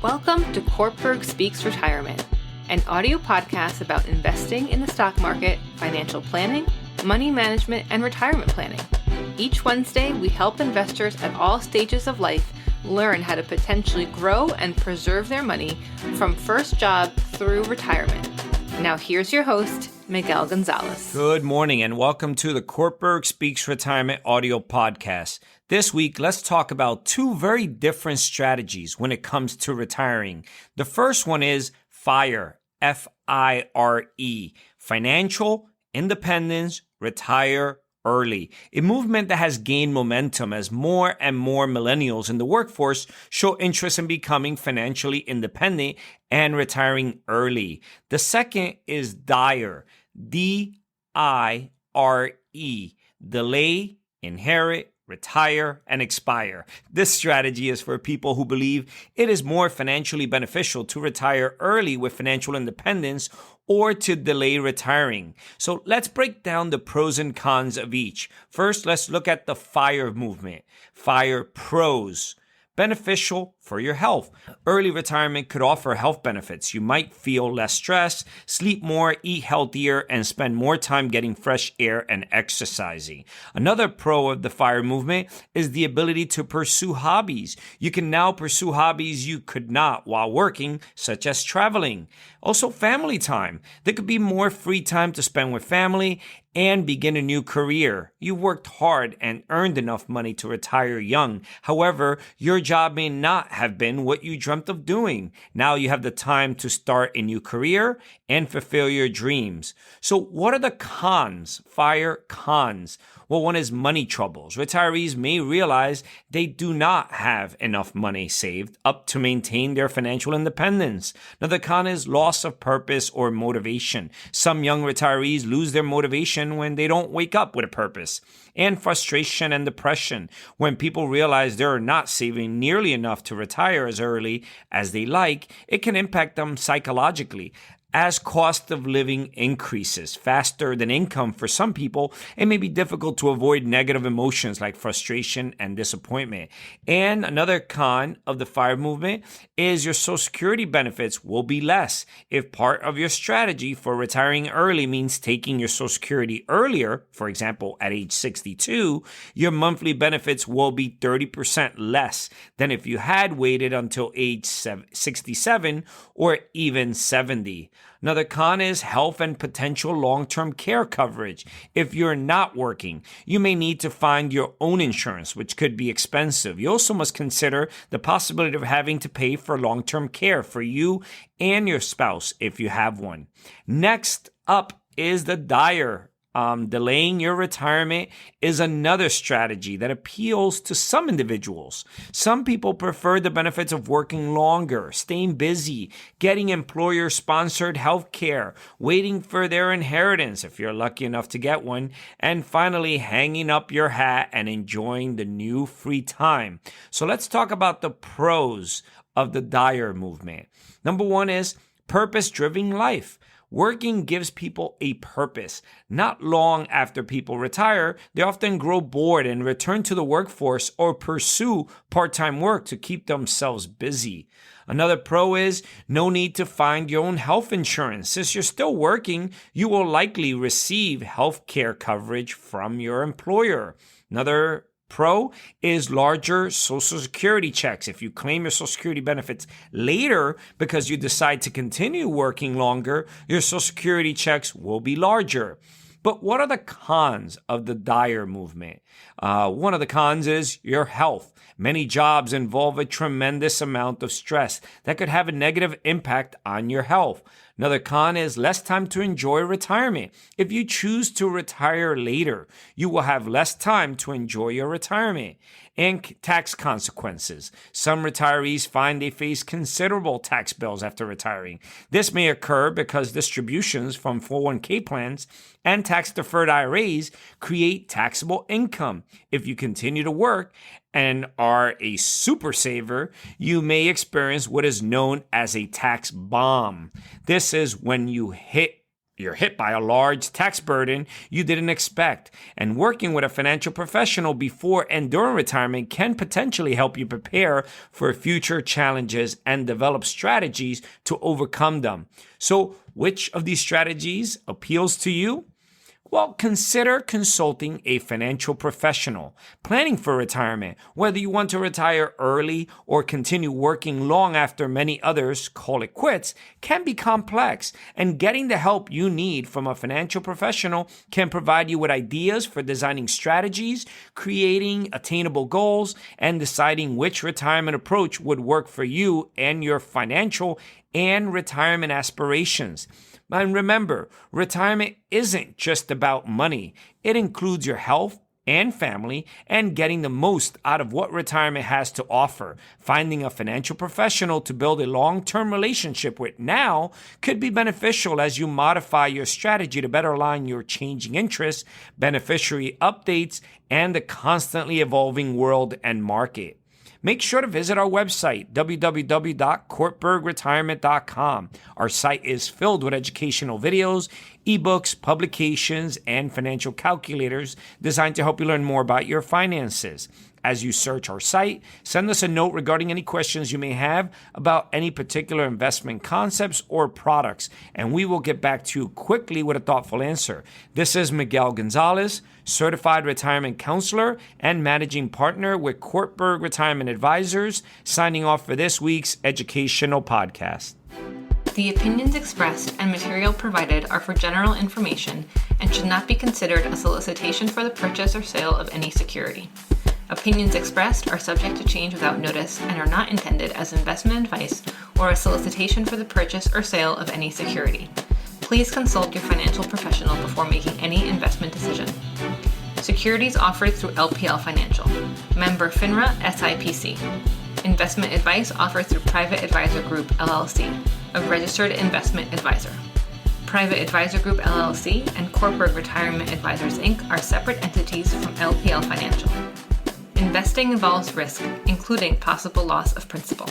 Welcome to Cortburg Speaks Retirement, an audio podcast about investing in the stock market, financial planning, money management, and retirement planning. Each Wednesday, we help investors at all stages of life learn how to potentially grow and preserve their money from first job through retirement. Now here's your host, Miguel Gonzalez. Good morning and welcome to the Cortburg Speaks Retirement audio podcast. This week, let's talk about two very different strategies when it comes to retiring. The first one is FIRE, F-I-R-E, financial independence, retire early, a movement that has gained momentum as more and more millennials in the workforce show interest in becoming financially independent and retiring early. The second is DIRE, D-I-R-E, delay, inherit, retire, and expire. This strategy is for people who believe it is more financially beneficial to retire early with financial independence or to delay retiring. So let's break down the pros and cons of each. First, let's look at the FIRE movement. FIRE pros. Beneficial for your health. Early retirement could offer health benefits. You might feel less stress, sleep more, eat healthier, and spend more time getting fresh air and exercising. Another pro of the FIRE movement is the ability to pursue hobbies. You can now pursue hobbies you could not while working, such as traveling. Also, family time. There could be more free time to spend with family and begin a new career. You worked hard and earned enough money to retire young. However, your job may not have been what you dreamt of doing. Now you have the time to start a new career and fulfill your dreams. So what are the cons? FIRE cons. Well, one is money troubles. Retirees may realize they do not have enough money saved up to maintain their financial independence. Another con is loss of purpose or motivation. Some young retirees lose their motivation when they don't wake up with a purpose. And frustration and depression. When people realize they're not saving nearly enough to retire as early as they like, it can impact them psychologically. As cost of living increases faster than income for some people, it may be difficult to avoid negative emotions like frustration and disappointment. And another con of the FIRE movement is your Social Security benefits will be less. If part of your strategy for retiring early means taking your Social Security earlier, for example, at age 62, your monthly benefits will be 30% less than if you had waited until age 67 or even 70. Another con is health and potential long-term care coverage. If you're not working, you may need to find your own insurance, which could be expensive. You also must consider the possibility of having to pay for long-term care for you and your spouse if you have one. Next up is the DIRE. Delaying your retirement is another strategy that appeals to some individuals. Some people prefer the benefits of working longer, staying busy, getting employer-sponsored health care, waiting for their inheritance if you're lucky enough to get one, and finally hanging up your hat and enjoying the new free time. So let's talk about the pros of the DIRE movement. Number one is purpose-driven life. Working gives people a purpose. Not long after people retire, they often grow bored and return to the workforce or pursue part-time work to keep themselves busy. Another pro is no need to find your own health insurance. Since you're still working, you will likely receive health care coverage from your employer. Another pro is larger Social Security checks. If you claim your Social Security benefits later because you decide to continue working longer, your Social Security checks will be larger. But what are the cons of the DIRE movement? One of the cons is your health. Many jobs involve a tremendous amount of stress that could have a negative impact on your health. Another con is less time to enjoy retirement. If you choose to retire later, you will have less time to enjoy your retirement. And tax consequences. Some retirees find they face considerable tax bills after retiring. This may occur because distributions from 401k plans and tax-deferred IRAs create taxable income. If you continue to work and are a super saver, you may experience what is known as a tax bomb. This is when you hit You're hit by a large tax burden you didn't expect, and working with a financial professional before and during retirement can potentially help you prepare for future challenges and develop strategies to overcome them. So, which of these strategies appeals to you? Well, consider consulting a financial professional. Planning for retirement, whether you want to retire early or continue working long after many others call it quits, can be complex, and getting the help you need from a financial professional can provide you with ideas for designing strategies, creating attainable goals, and deciding which retirement approach would work for you and your financial and retirement aspirations. And remember, retirement isn't just about money. It includes your health and family and getting the most out of what retirement has to offer. Finding a financial professional to build a long-term relationship with now could be beneficial as you modify your strategy to better align your changing interests, beneficiary updates, and the constantly evolving world and market. Make sure to visit our website, www.cortburgretirement.com. Our site is filled with educational videos, ebooks, publications, and financial calculators designed to help you learn more about your finances. As you search our site, send us a note regarding any questions you may have about any particular investment concepts or products, and we will get back to you quickly with a thoughtful answer. This is Miguel Gonzalez, Certified Retirement Counselor and Managing Partner with Cortburg Retirement Advisors, signing off for this week's educational podcast. The opinions expressed and material provided are for general information and should not be considered a solicitation for the purchase or sale of any security. Opinions expressed are subject to change without notice and are not intended as investment advice or a solicitation for the purchase or sale of any security. Please consult your financial professional before making any investment decision. Securities offered through LPL Financial. Member FINRA SIPC. Investment advice offered through Private Advisor Group LLC, a registered investment advisor. Private Advisor Group LLC and Cortburg Retirement Advisors Inc. are separate entities from LPL Financial. Investing involves risk, including possible loss of principal.